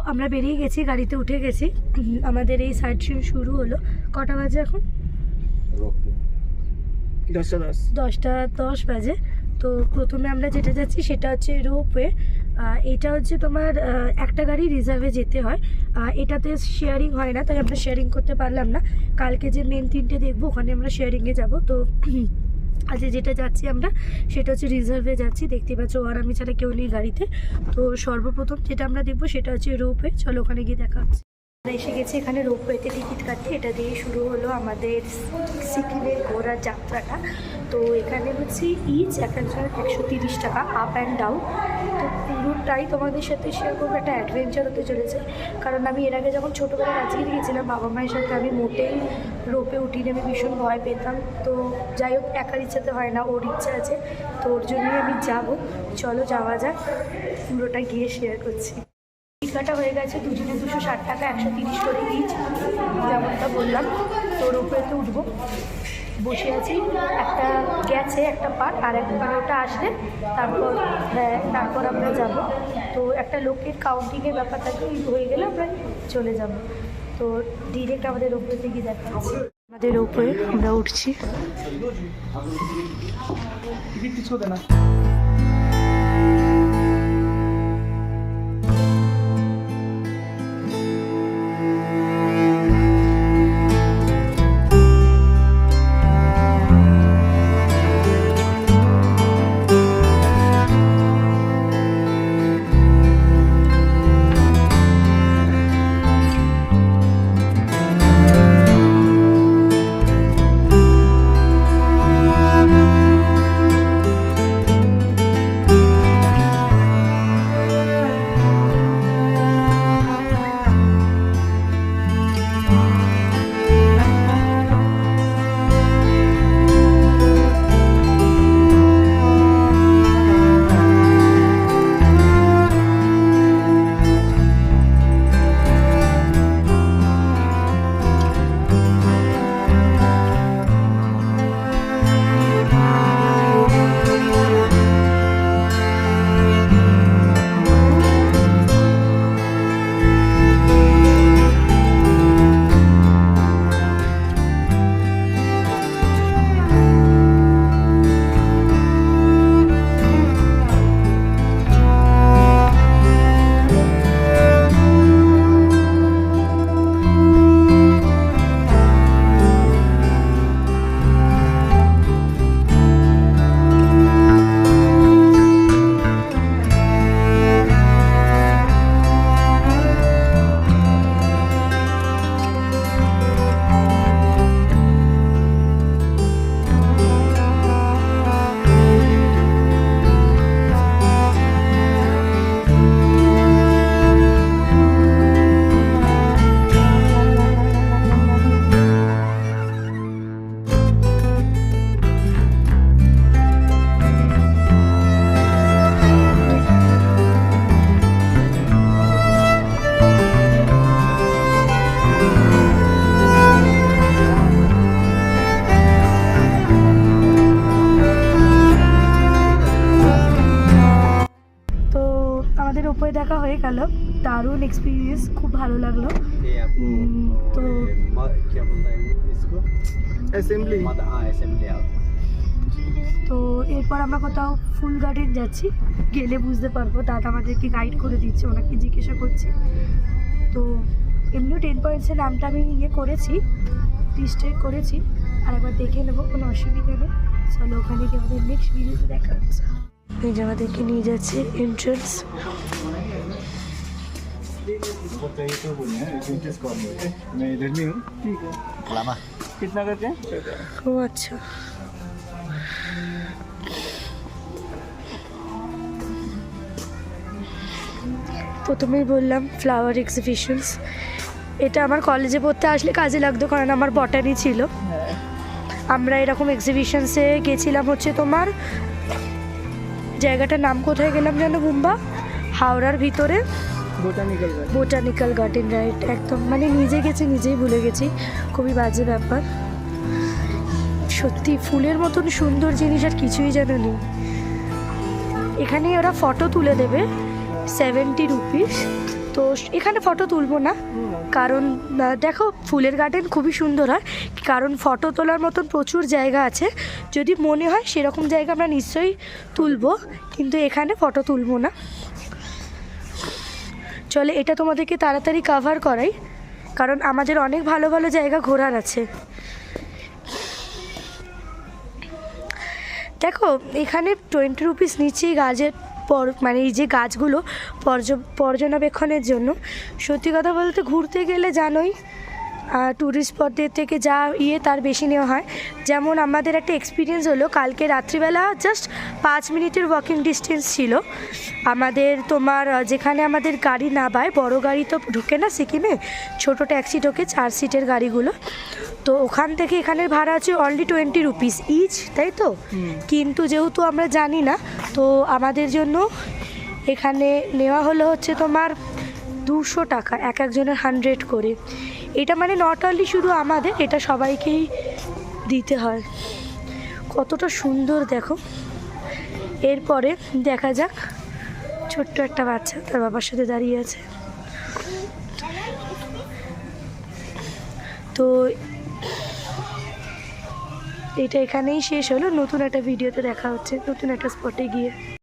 আমরা বেরিয়ে গেছি, গাড়িতে উঠে গেছি। আমাদের এই সাইড সিন শুরু হলো। কটা বাজে এখন? 10:10 বাজে। তো প্রথমে আমরা যেটা যাচ্ছি সেটা হচ্ছে রোপওয়ে। এটা হচ্ছে তোমার একটা গাড়ি রিজার্ভে যেতে হয়, এটাতে শেয়ারিং হয় না, তাই আমরা শেয়ারিং করতে পারলাম না। কালকে যে মেন 3টে দেখবো ওখানে আমরা শেয়ারিংয়ে যাব। তো আজকে যেটা যাচ্ছি আমরা সেটা হচ্ছে রিজার্ভে যাচ্ছি। দেখতে পাচ্ছ আর আমি ছাড়া কেউ নেই গাড়িতে। তো সর্বপ্রথম যেটা আমরা দেখবো সেটা হচ্ছে রোপওয়ে। চলো ওখানে গিয়ে দেখা হচ্ছে। আমরা এসে গেছি এখানে রোপওয়েতে টিকিট কাটতে। এটা দিয়ে শুরু হলো আমাদের সিকিমের ঘোরার যাত্রাটা। তো এখানে হচ্ছে ইচ একজন 130 টাকা আপ অ্যান্ড ডাউন। তো পুরোটাই তোমাদের সাথে শেয়ার করবো, একটা অ্যাডভেঞ্চার হতে চলেছে। কারণ আমি এর আগে যখন ছোটোবেলায় রাজগিরি গিয়েছিলাম বাবা মায়ের সাথে, আমি মোটেই রোপে উঠিনি, আমি ভীষণ ভয় পেতাম। তো যাই হোক, একার ইচ্ছাতে হয় না, ওর ইচ্ছা আছে, তো ওর জন্যই আমি যাব। চলো যাওয়া যাক, পুরোটা গিয়ে শেয়ার করছি। টিকাটা হয়ে গেছে দুজনে 260 টাকা, 130 করে ইচ, যেমনটা বললাম। তো রোপওয়েতে উঠবো, বসে আছি। একটা গেছে একটা পার্ট, আর একবার ওটা আসলে তারপর আমরা যাব। তো একটা লোকের কাউন্টিংয়ের ব্যাপারটাকে হয়ে গেলে আমরা চলে যাব। তো ডিরেক্ট আমাদের রোপওয়েতে গিয়ে দেখা যাচ্ছে। আমাদের রোপওয়ে আমরা উঠছি। রোপওয়ে দেখা হয়ে গেল, দারুণ এক্সপিরিয়েন্স, খুব ভালো লাগলো। তো তো এরপর আমরা কোথাও ফুল গার্ডেন যাচ্ছি, গেলে বুঝতে পারবো। দাদা আমাদেরকে গাইড করে দিচ্ছে, ওনাকে জিজ্ঞাসা করছি। তো এমনিও 10 পয়েন্টসের নামটা আমি করেছি, রিজিস্টার করেছি, আর একবার দেখে নেবো, কোনো অসুবিধা নেই। চলো ওখানে গিয়ে আমাদের নেক্সট ভিডিওতে দেখা হচ্ছে। এই যে আমাদেরকে নিয়ে যাচ্ছে এন্ট্রান্স। ও আচ্ছা, প্রথমেই বললাম ফ্লাওয়ার এক্সিবিশনস। এটা আমার কলেজে পড়তে আসলে কাজে লাগতো, কারণ আমার বটানি ছিল। আমরা এরকম এক্সিবিশনসে গেছিলাম হচ্ছে তোমার, জায়গাটার নাম কোথায় গেলাম জানো বুম্বা? হাওড়ার ভিতরে বোটানিক্যাল গার্ডেন, রাইট, একদম। মানে নিজে গেছি, নিজেই ভুলে গেছি, খুবই বাজে ব্যাপার। সত্যি ফুলের মতন সুন্দর জিনিস আর কিছুই যেন নেই। এখানে ওরা ফটো তুলে দেবে, 70 রুপিস। তো এখানে ফটো তুলবো না, কারণ দেখো ফুলের গার্ডেন খুবই সুন্দর হয়, কারণ ফটো তোলার মতন প্রচুর জায়গা আছে। যদি মনে হয় সেরকম জায়গা আমরা নিশ্চয়ই তুলবো, কিন্তু এখানে ফটো তুলবো না। চলে এটা তোমাদেরকে তাড়াতাড়ি কভার করাই, কারণ আমাদের অনেক ভালো ভালো জায়গা ঘোরার আছে। দেখো এখানে 20 রুপিস নিচেই গাছের মানে এই যে গাছগুলো পর্যবেক্ষণের জন্য। সত্যি কথা বলতে ঘুরতে গেলে জানোই ট্যুরিস্ট স্পটদের থেকে যা তার বেশি নেওয়া হয়। যেমন আমাদের একটা এক্সপিরিয়েন্স হলো, কালকে রাত্রিবেলা জাস্ট 5 মিনিটের ওয়াকিং ডিস্টেন্স ছিল আমাদের। তোমার যেখানে আমাদের গাড়ি নামায়, বড় গাড়ি তো ঢোকে না সিকিমে, ছোটো ট্যাক্সি ঢোকে 4 সিটের গাড়িগুলো। তো ওখান থেকে এখানের ভাড়া আছে অনলি 20 রুপিস ইচ, তাই তো? কিন্তু যেহেতু আমরা জানি না, তো আমাদের জন্য এখানে নেওয়া হলো হচ্ছে তোমার 200 টাকা, এক একজনের 100 করে। এটা মানে নট অনলি শুধু আমাদের, এটা সবাইকেই দিতে হয়। কতটা সুন্দর দেখো। এরপরে দেখা যাক, ছোট্ট একটা বাচ্চা তার বাবার সাথে দাঁড়িয়ে আছে। তো এটা এখানেই শেষ হলো। নতুন একটা ভিডিওতে দেখা হচ্ছে, নতুন একটা স্পটে গিয়ে।